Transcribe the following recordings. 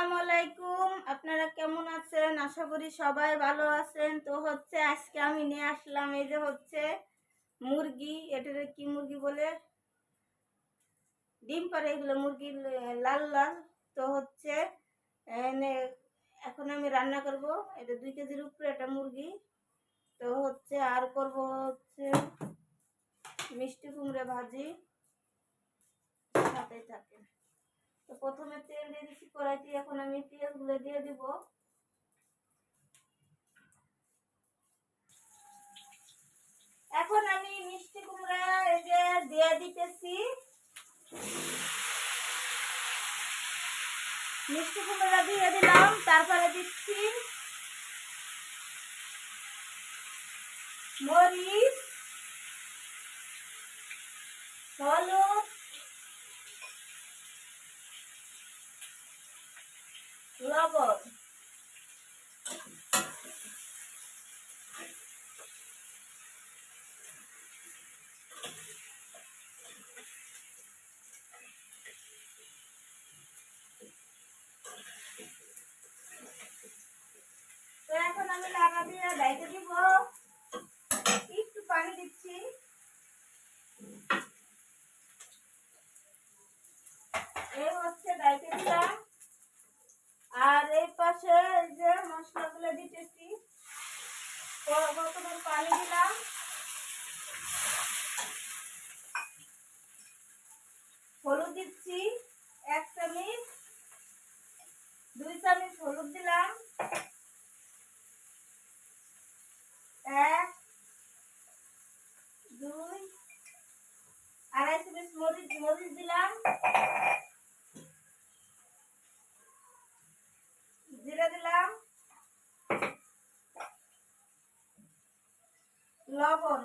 আসসালামু আলাইকুম। আপনারা কেমন আছেন? আশা করি সবাই ভালো আছেন। তো আজকে আমি নিয়ে আসলাম এই যে মুরগি। এটারে কি মুরগি বলে? ডিম পাড়ে এগুলো মুরগির লাল লাল। তো এনে এখন আমি রান্না করব। এটা 2 কেজির উপরে একটা মুরগি। তো আর করব মিষ্টি কুমড়া ভাজি। সাথে থাকে। তো প্রথমে তেল দিয়ে দিচ্ছি কড়াইতে। এখন আমি পেঁয়াজগুলো দিয়ে দিব। এখন আমি মিষ্টি কুমড়া এই যে দিয়ে দিতেছি। মিষ্টি কুমড়া দিয়ে দিলাম, তারপরে দিচ্ছি মরিচ, হলুদ, লবণ। তো এখন আমি লাগা দিয়ে ঢেকে দিব। একটু পানি দিচ্ছি। এই ঢেকে দিলাম। আর এই পাশে এই যে মশলাগুলো দিতেছি। প্রথমে পানি দিলাম, হলুদ দিচ্ছি 1 চামচ, 2 চামচ হলুদ দিলাম, 1, 2, 2.5 চামচ মরিচ দিলাম, জিরা দিলাম, লবণ।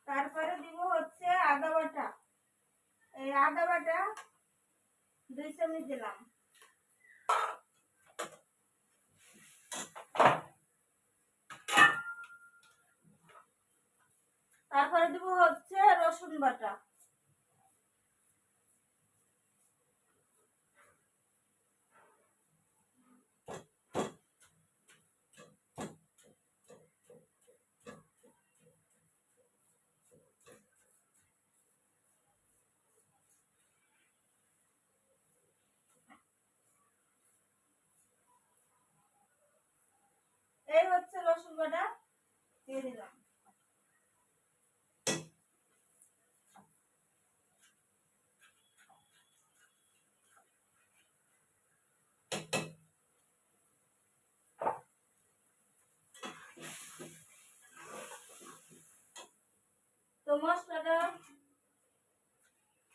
তারপরে দিব আদা বাটা। এই আদা বাটা 2 চামচ দিলাম। তারপরে দিব রসুন বাটা। এই রসুন বাটা দিয়ে দিলাম। তো মশলাটা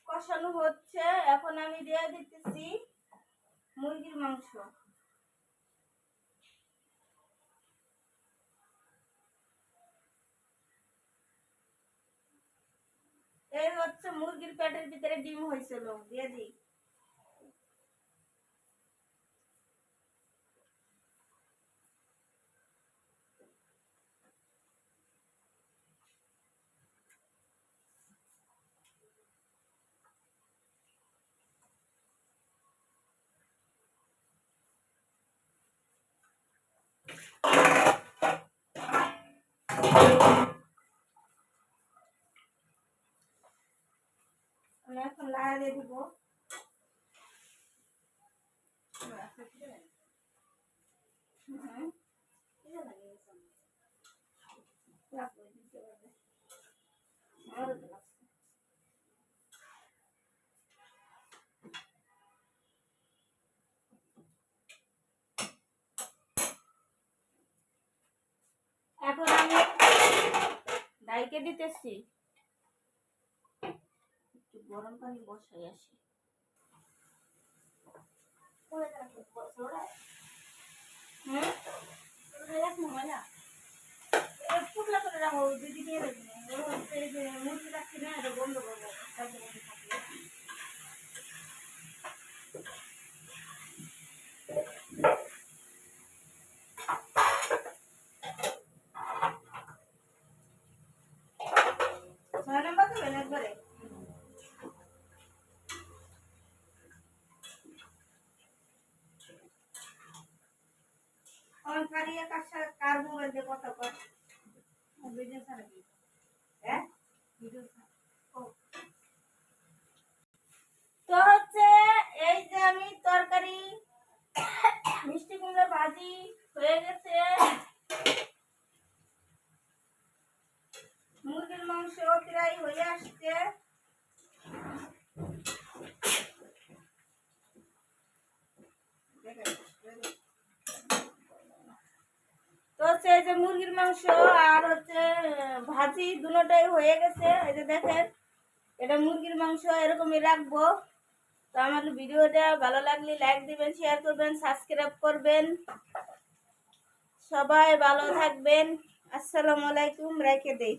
কষানো হচ্ছে। এখন আমি দিয়ে দিতেছি মুরগির মাংস। এই মুরগির পেটের ভিতরে ডিম হয়েছিল, দিয়ে দিই। আমি এখন লাড়িয়ে দিব। এখন আমি ঢাইকে দিতেছি। একটু গরম পানি বসাই আসি। পুটলা করে রাখো, দিদি নিয়ে দেখবেন মুরগি রাখছি না, এটা বন্ধ করবো। অন কারিয়া কার মোবাইল দিয়ে কথা কয় ভিডিও ছাড়া কি হ্যাঁ ভিডিও ও তো হচ্ছে এই যে আমি তরকারি মিষ্টি কুমড়া ভাজি হয়ে গেছে, মুরগির মাংস প্রায় হয়ে আসছে। তো হচ্ছে এই যে মুরগির মাংস আর হচ্ছে ভাজি দুটোটাই হয়ে গেছে। এই যে দেখেন এটা মুরগির মাংস এরকমই রাখবো। তো আমার ভিডিওটা ভালো লাগলে লাইক দিবেন, শেয়ার করবেন, সাবস্ক্রাইব করবেন। সবাই ভালো থাকবেন। আসসালামু আলাইকুম, রেখে দেই।